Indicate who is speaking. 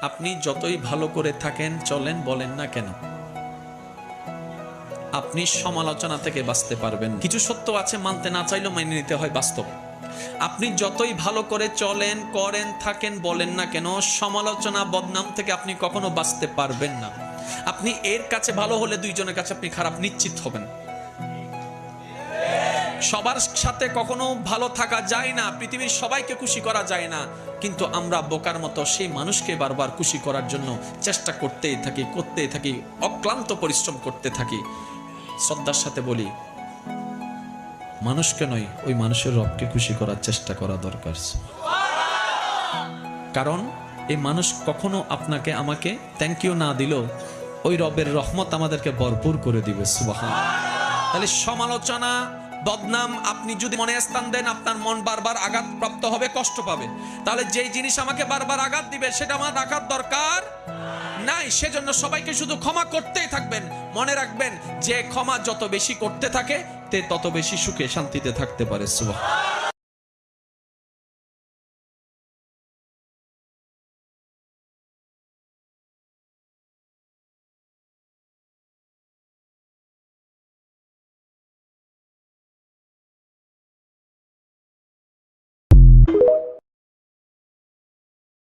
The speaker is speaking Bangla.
Speaker 1: আপনি যতই ভালো করে থাকেন চলেন বলেন না কেন, আপনি সমালোচনা থেকে বাঁচতে পারবেন। কিছু সত্য আছে, মানতে না চাইলেও মেনে নিতে হয়, বাস্তব। আপনি যতই ভালো করে চলেন, করেন, থাকেন, বলেন না কেন, সমালোচনা, বদনাম থেকে আপনি কখনো বাঁচতে পারবেন না। আপনি এর কাছে ভালো হলে দুইজনের কাছে আপনি খারাপ নিশ্চিত হবেন। সবার সাথে কখনো ভালো থাকা যায় না, পৃথিবীর সবাইকে খুশি করা যায় না, কিন্তু আমরা বোকার মতো সেই মানুষকে বারবার খুশি করার জন্য চেষ্টা করতেই থাকি, অক্লান্ত পরিশ্রম করতে থাকি। শ্রদ্ধার সাথে বলি, মানুষকে নয়, ওই মানুষের রবকে খুশি করার চেষ্টা করা দরকার। কারণ এই মানুষ কখনো আপনাকে আমাকে থ্যাংক ইউ না দিলেও ওই রবের রহমত আমাদেরকে ভরপুর করে দিবে। সুবহানাল্লাহ। তাহলে সমালোচনা, বদনাম আপনি যদি মনে স্থান দেন, আপনার মন বারবার আঘাত প্রাপ্ত হবে, কষ্ট পাবে। তাহলে যেই জিনিস আমাকে বারবার আঘাত দিবে সেটা আমার রাখার দরকার নাই। সেজন্য সবাইকে শুধু ক্ষমা করতেই থাকবেন। মনে রাখবেন, যে ক্ষমা যত বেশি করতে থাকে তে তত বেশি সুখে শান্তিতে থাকতে পারে। সুবহানাল্লাহ।